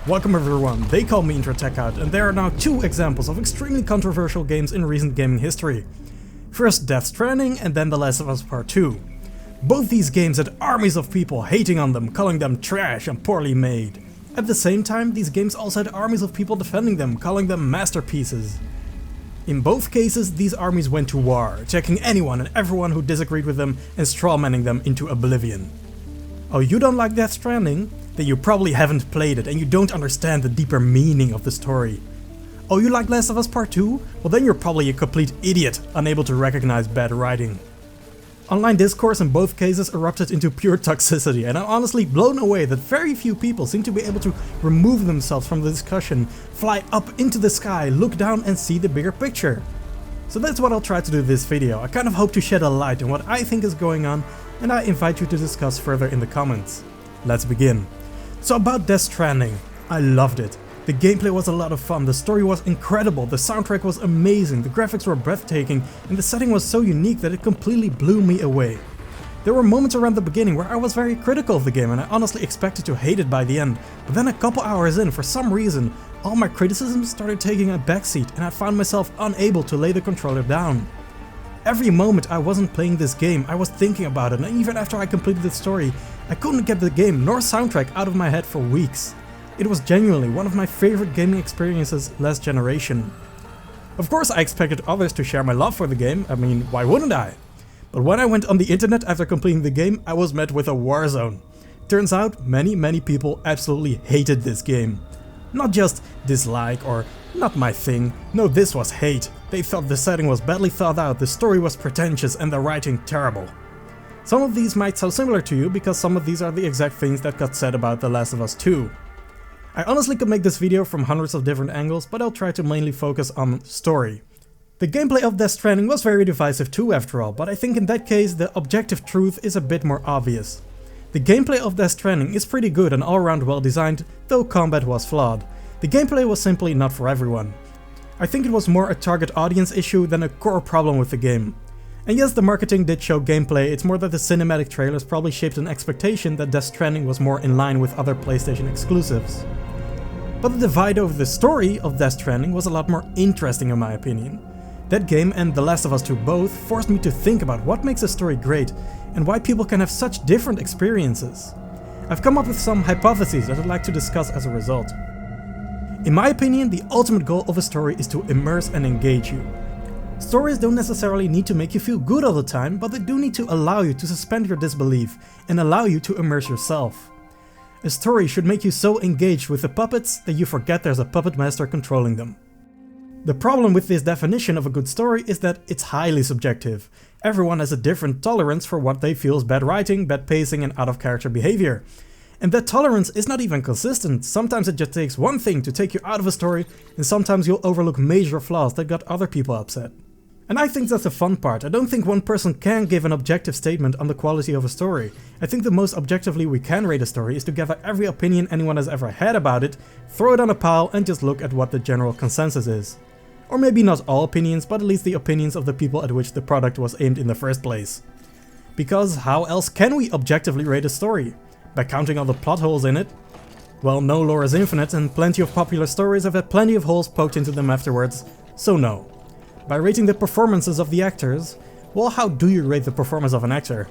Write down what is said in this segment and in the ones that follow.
Welcome everyone, they call me IntroTechOut, and there are now two examples of extremely controversial games in recent gaming history. First Death Stranding and then The Last of Us Part 2. Both these games had armies of people hating on them, calling them trash and poorly made. At the same time, these games also had armies of people defending them, calling them masterpieces. In both cases, these armies went to war, attacking anyone and everyone who disagreed with them and strawmanning them into oblivion. Oh, you don't like Death Stranding? Then you probably haven't played it and you don't understand the deeper meaning of the story. Oh, you like Last of Us Part 2? Well, then you're probably a complete idiot, unable to recognize bad writing. Online discourse in both cases erupted into pure toxicity, and I'm honestly blown away that very few people seem to be able to remove themselves from the discussion, fly up into the sky, look down and see the bigger picture. So that's what I'll try to do in this video. I kind of hope to shed a light on what I think is going on, and I invite you to discuss further in the comments. Let's begin. So about Death Stranding, I loved it. The gameplay was a lot of fun, the story was incredible, the soundtrack was amazing, the graphics were breathtaking, and the setting was so unique that it completely blew me away. There were moments around the beginning where I was very critical of the game and I honestly expected to hate it by the end, but then a couple hours in, for some reason, all my criticisms started taking a backseat and I found myself unable to lay the controller down. Every moment I wasn't playing this game, I was thinking about it, and even after I completed the story, I couldn't get the game nor soundtrack out of my head for weeks. It was genuinely one of my favorite gaming experiences last generation. Of course I expected others to share my love for the game, I mean, why wouldn't I? But when I went on the internet after completing the game, I was met with a war zone. Turns out many people absolutely hated this game. Not just dislike or not my thing, no, this was hate. They thought the setting was badly thought out, the story was pretentious and the writing terrible. Some of these might sound similar to you because some of these are the exact things that got said about The Last of Us 2. I honestly could make this video from hundreds of different angles, but I'll try to mainly focus on story. The gameplay of Death Stranding was very divisive too after all, but I think in that case the objective truth is a bit more obvious. The gameplay of Death Stranding is pretty good and all around well designed, though combat was flawed. The gameplay was simply not for everyone. I think it was more a target audience issue than a core problem with the game. And yes, the marketing did show gameplay, it's more that the cinematic trailers probably shaped an expectation that Death Stranding was more in line with other PlayStation exclusives. But the divide over the story of Death Stranding was a lot more interesting in my opinion. That game and The Last of Us 2 both forced me to think about what makes a story great and why people can have such different experiences. I've come up with some hypotheses that I'd like to discuss as a result. In my opinion, the ultimate goal of a story is to immerse and engage you. Stories don't necessarily need to make you feel good all the time, but they do need to allow you to suspend your disbelief and allow you to immerse yourself. A story should make you so engaged with the puppets that you forget there's a puppet master controlling them. The problem with this definition of a good story is that it's highly subjective. Everyone has a different tolerance for what they feel is bad writing, bad pacing and out of character behavior. And that tolerance is not even consistent. Sometimes it just takes one thing to take you out of a story, and sometimes you'll overlook major flaws that got other people upset. And I think that's the fun part. I don't think one person can give an objective statement on the quality of a story. I think the most objectively we can rate a story is to gather every opinion anyone has ever had about it, throw it on a pile and just look at what the general consensus is. Or maybe not all opinions, but at least the opinions of the people at which the product was aimed in the first place. Because how else can we objectively rate a story? By counting all the plot holes in it? Well, no lore is infinite and plenty of popular stories have had plenty of holes poked into them afterwards, so no. By rating the performances of the actors, well, how do you rate the performance of an actor?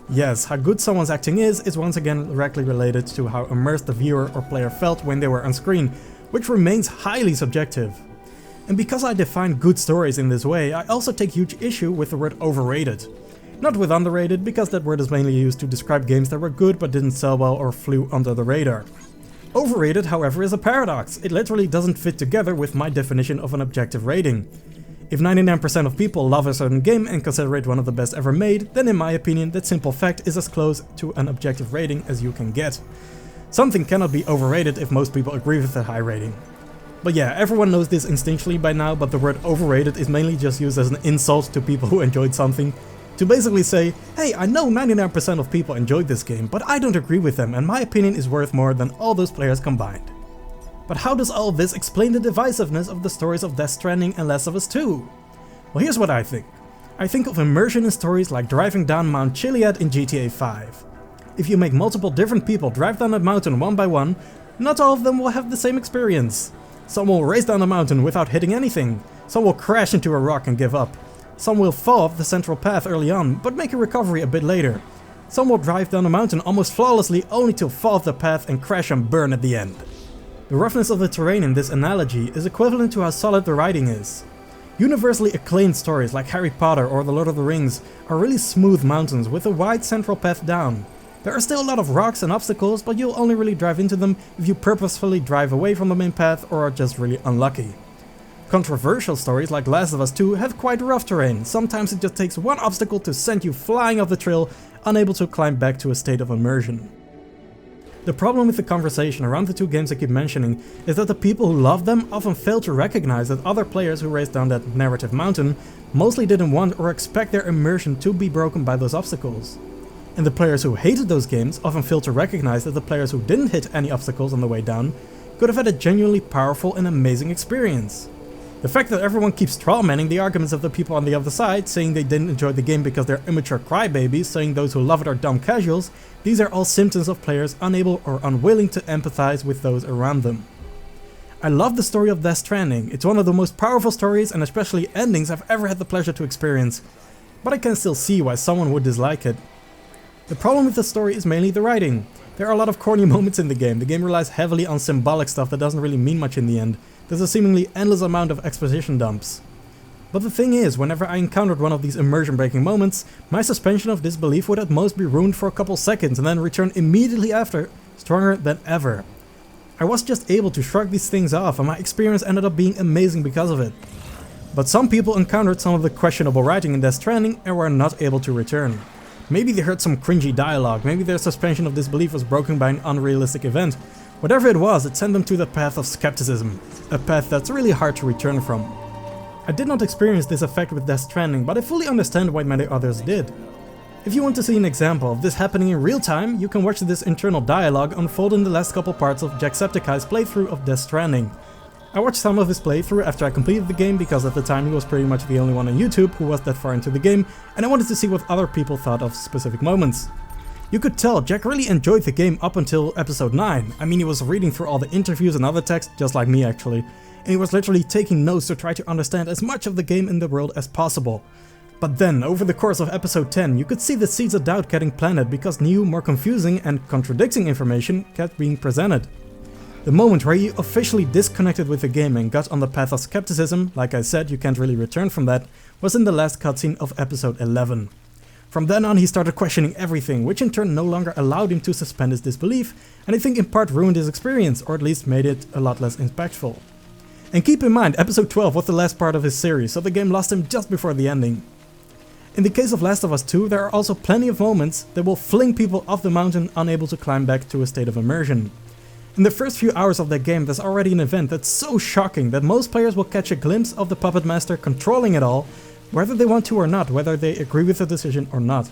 Yes, how good someone's acting is once again directly related to how immersed the viewer or player felt when they were on screen, which remains highly subjective. And because I define good stories in this way, I also take huge issue with the word overrated. Not with underrated, because that word is mainly used to describe games that were good but didn't sell well or flew under the radar. Overrated, however, is a paradox. It literally doesn't fit together with my definition of an objective rating. If 99% of people love a certain game and consider it one of the best ever made, then in my opinion that simple fact is as close to an objective rating as you can get. Something cannot be overrated if most people agree with a high rating. But yeah, everyone knows this instinctually by now, but the word overrated is mainly just used as an insult to people who enjoyed something. To basically say, hey, I know 99% of people enjoyed this game, but I don't agree with them and my opinion is worth more than all those players combined. But how does all of this explain the divisiveness of the stories of Death Stranding and Last of Us 2? Well, here's what I think. I think of immersion in stories like driving down Mount Chiliad in GTA 5. If you make multiple different people drive down that mountain one by one, Not all of them will have the same experience. Some will race down a mountain without hitting anything. Some will crash into a rock and give up. Some will fall off the central path early on, but make a recovery a bit later. Some will drive down a mountain almost flawlessly only to fall off the path and crash and burn at the end. The roughness of the terrain in this analogy is equivalent to how solid the writing is. Universally acclaimed stories like Harry Potter or The Lord of the Rings are really smooth mountains with a wide central path down. There are still a lot of rocks and obstacles, but you'll only really drive into them if you purposefully drive away from the main path or are just really unlucky. Controversial stories like Last of Us 2 have quite rough terrain. Sometimes it just takes one obstacle to send you flying off the trail, unable to climb back to a state of immersion. The problem with the conversation around the two games I keep mentioning is that the people who love them often fail to recognize that other players who raced down that narrative mountain mostly didn't want or expect their immersion to be broken by those obstacles. And the players who hated those games often fail to recognize that the players who didn't hit any obstacles on the way down could have had a genuinely powerful and amazing experience. The fact that everyone keeps strawmanning the arguments of the people on the other side, saying they didn't enjoy the game because they're immature crybabies, saying those who love it are dumb casuals, these are all symptoms of players unable or unwilling to empathize with those around them. I love the story of Death Stranding. It's one of the most powerful stories and especially endings I've ever had the pleasure to experience, but I can still see why someone would dislike it. The problem with the story is mainly the writing. There are a lot of corny moments in the game. The game relies heavily on symbolic stuff that doesn't really mean much in the end. There's a seemingly endless amount of exposition dumps. But the thing is, whenever I encountered one of these immersion-breaking moments, my suspension of disbelief would at most be ruined for a couple seconds and then return immediately after, stronger than ever. I was just able to shrug these things off and my experience ended up being amazing because of it. But some people encountered some of the questionable writing in Death Stranding and were not able to return. Maybe they heard some cringy dialogue, maybe their suspension of disbelief was broken by an unrealistic event. Whatever it was, it sent them to the path of skepticism, a path that's really hard to return from. I did not experience this effect with Death Stranding, but I fully understand why many others did. If you want to see an example of this happening in real time, you can watch this internal dialogue unfold in the last couple parts of Jacksepticeye's playthrough of Death Stranding. I watched some of his playthrough after I completed the game because at the time he was pretty much the only one on YouTube who was that far into the game, and I wanted to see what other people thought of specific moments. You could tell Jack really enjoyed the game up until episode 9. I mean, he was reading through all the interviews and other text, just like me actually, and he was literally taking notes to try to understand as much of the game in the world as possible. But then, over the course of episode 10, you could see the seeds of doubt getting planted because new, more confusing and contradicting information kept being presented. The moment where he officially disconnected with the game and got on the path of skepticism, like I said, you can't really return from that, was in the last cutscene of episode 11. From then on he started questioning everything, which in turn no longer allowed him to suspend his disbelief, and I think in part ruined his experience, or at least made it a lot less impactful. And keep in mind, episode 12 was the last part of his series, so the game lost him just before the ending. In the case of Last of Us 2, there are also plenty of moments that will fling people off the mountain unable to climb back to a state of immersion. In the first few hours of that game, there's already an event that's so shocking that most players will catch a glimpse of the puppet master controlling it all, whether they want to or not, whether they agree with the decision or not.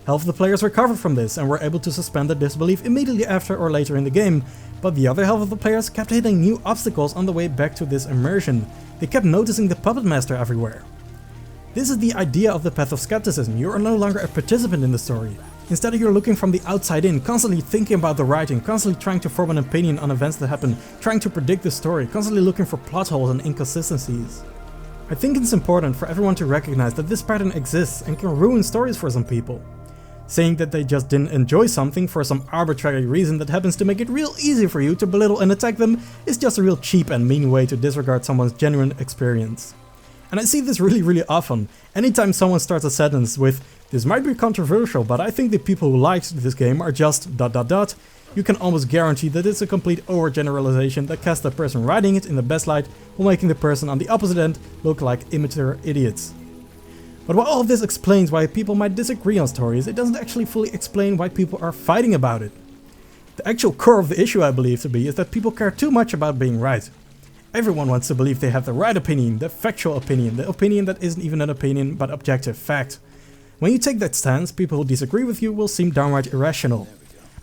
Half of the players recovered from this and were able to suspend their disbelief immediately after or later in the game, but the other half of the players kept hitting new obstacles on the way back to this immersion. They kept noticing the puppet master everywhere. This is the idea of the path of skepticism. You are no longer a participant in the story. Instead, you're looking from the outside in, constantly thinking about the writing, constantly trying to form an opinion on events that happen, trying to predict the story, constantly looking for plot holes and inconsistencies. I think it's important for everyone to recognize that this pattern exists and can ruin stories for some people. Saying that they just didn't enjoy something for some arbitrary reason that happens to make it real easy for you to belittle and attack them is just a real cheap and mean way to disregard someone's genuine experience. And I see this really often. Anytime someone starts a sentence with, "This might be controversial, but I think the people who liked this game are just ... you can almost guarantee that it's a complete overgeneralization that casts the person writing it in the best light while making the person on the opposite end look like immature idiots. But while all of this explains why people might disagree on stories, it doesn't actually fully explain why people are fighting about it. The actual core of the issue, I believe to be, is that people care too much about being right. Everyone wants to believe they have the right opinion, the factual opinion, the opinion that isn't even an opinion but objective fact. When you take that stance, people who disagree with you will seem downright irrational.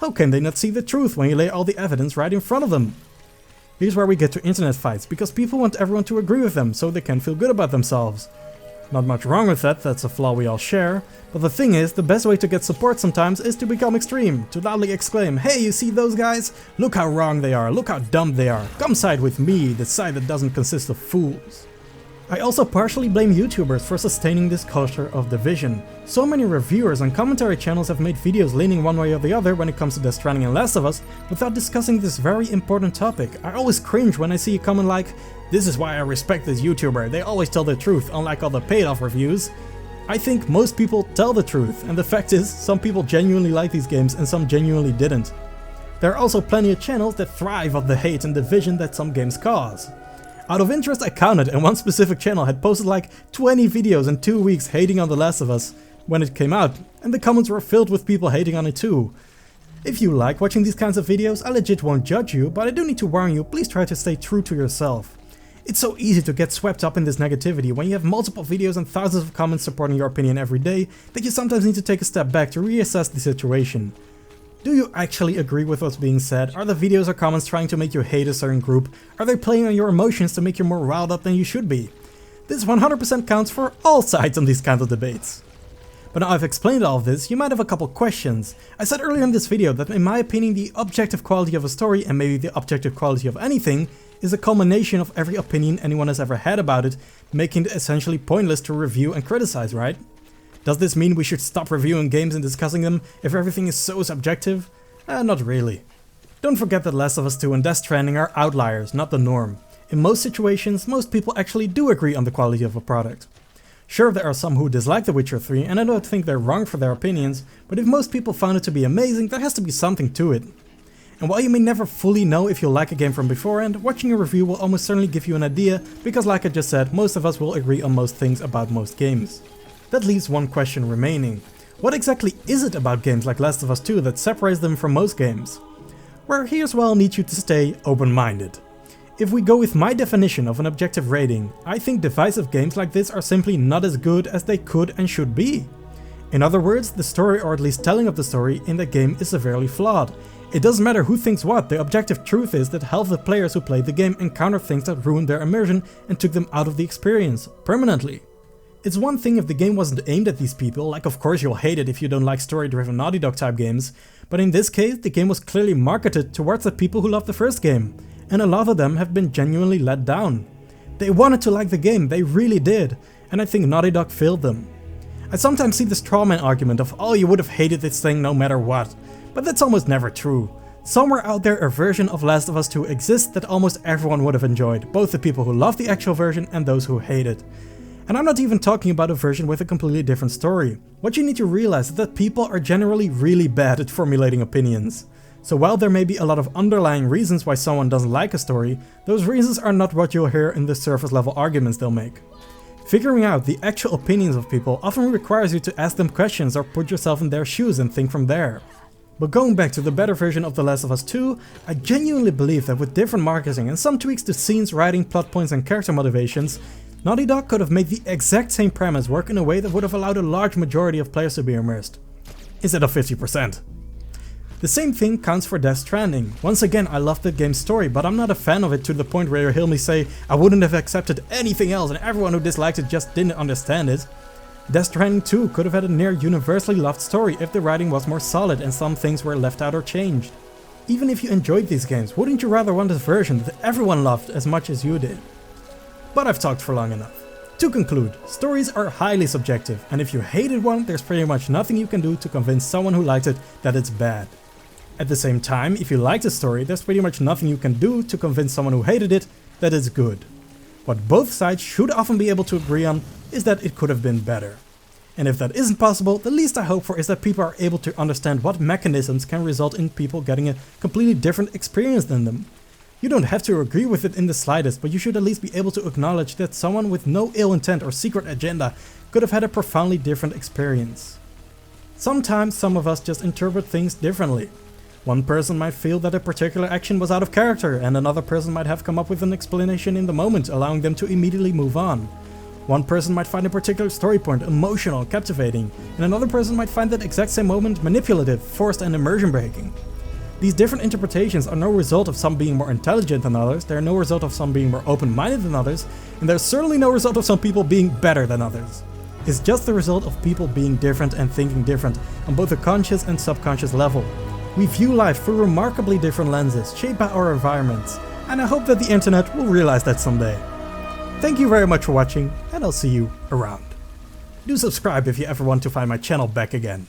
How can they not see the truth when you lay all the evidence right in front of them? Here's where we get to internet fights, because people want everyone to agree with them so they can feel good about themselves. Not much wrong with that, that's a flaw we all share, but the thing is, the best way to get support sometimes is to become extreme, to loudly exclaim, "Hey, you see those guys? Look how wrong they are, look how dumb they are, come side with me, the side that doesn't consist of fools." I also partially blame YouTubers for sustaining this culture of division. So many reviewers and commentary channels have made videos leaning one way or the other when it comes to Death Stranding and Last of Us without discussing this very important topic. I always cringe when I see a comment like, "This is why I respect this YouTuber, they always tell the truth, unlike all the paid off reviews." I think most people tell the truth, and the fact is, some people genuinely like these games and some genuinely didn't. There are also plenty of channels that thrive on the hate and division that some games cause. Out of interest I counted, and one specific channel had posted like 20 videos in 2 weeks hating on The Last of Us when it came out, and the comments were filled with people hating on it too. If you like watching these kinds of videos, I legit won't judge you, but I do need to warn you, please try to stay true to yourself. It's so easy to get swept up in this negativity when you have multiple videos and thousands of comments supporting your opinion every day that you sometimes need to take a step back to reassess the situation. Do you actually agree with what's being said? Are the videos or comments trying to make you hate a certain group? Are they playing on your emotions to make you more riled up than you should be? This 100% counts for all sides on these kinds of debates. But now I've explained all of this, you might have a couple questions. I said earlier in this video that in my opinion the objective quality of a story, and maybe the objective quality of anything, is a culmination of every opinion anyone has ever had about it, making it essentially pointless to review and criticize, right? Does this mean we should stop reviewing games and discussing them if everything is so subjective? Not really. Don't forget that Last of Us 2 and Death Stranding are outliers, not the norm. In most situations, most people actually do agree on the quality of a product. Sure, there are some who dislike The Witcher 3, and I don't think they're wrong for their opinions, but if most people found it to be amazing, there has to be something to it. And while you may never fully know if you'll like a game from beforehand, watching a review will almost certainly give you an idea, because like I just said, most of us will agree on most things about most games. That leaves one question remaining. What exactly is it about games like Last of Us 2 that separates them from most games? Well, here's where I'll need you to stay open-minded. If we go with my definition of an objective rating, I think divisive games like this are simply not as good as they could and should be. In other words, the story, or at least telling of the story, in the game is severely flawed. It doesn't matter who thinks what, the objective truth is that half the players who played the game encountered things that ruined their immersion and took them out of the experience, permanently. It's one thing if the game wasn't aimed at these people, like of course you'll hate it if you don't like story-driven Naughty Dog type games, but in this case the game was clearly marketed towards the people who loved the first game, and a lot of them have been genuinely let down. They wanted to like the game, they really did, and I think Naughty Dog failed them. I sometimes see the strawman argument of, "Oh, you would have hated this thing no matter what," but that's almost never true. Somewhere out there a version of Last of Us 2 exists that almost everyone would have enjoyed, both the people who love the actual version and those who hate it. And I'm not even talking about a version with a completely different story. What you need to realize is that people are generally really bad at formulating opinions. So while there may be a lot of underlying reasons why someone doesn't like a story, those reasons are not what you'll hear in the surface level arguments they'll make. Figuring out the actual opinions of people often requires you to ask them questions or put yourself in their shoes and think from there. But going back to the better version of The Last of Us 2, I genuinely believe that with different marketing and some tweaks to scenes, writing, plot points and character motivations, Naughty Dog could have made the exact same premise work in a way that would have allowed a large majority of players to be immersed, instead of 50%. The same thing counts for Death Stranding. Once again, I love the game's story, but I'm not a fan of it to the point where you'll hear me say I wouldn't have accepted anything else and everyone who disliked it just didn't understand it. Death Stranding 2 could have had a near universally loved story if the writing was more solid and some things were left out or changed. Even if you enjoyed these games, wouldn't you rather want a version that everyone loved as much as you did? But I've talked for long enough. To conclude, stories are highly subjective, and if you hated one, there's pretty much nothing you can do to convince someone who liked it that it's bad. At the same time, if you liked a story, there's pretty much nothing you can do to convince someone who hated it that it's good. What both sides should often be able to agree on is that it could have been better. And if that isn't possible, the least I hope for is that people are able to understand what mechanisms can result in people getting a completely different experience than them. You don't have to agree with it in the slightest, but you should at least be able to acknowledge that someone with no ill intent or secret agenda could have had a profoundly different experience. Sometimes some of us just interpret things differently. One person might feel that a particular action was out of character, and another person might have come up with an explanation in the moment, allowing them to immediately move on. One person might find a particular story point emotional, captivating, and another person might find that exact same moment manipulative, forced and immersion breaking. These different interpretations are no result of some being more intelligent than others, they're no result of some being more open-minded than others, and they're certainly no result of some people being better than others. It's just the result of people being different and thinking different on both a conscious and subconscious level. We view life through remarkably different lenses, shaped by our environments, and I hope that the internet will realize that someday. Thank you very much for watching, and I'll see you around. Do subscribe if you ever want to find my channel back again.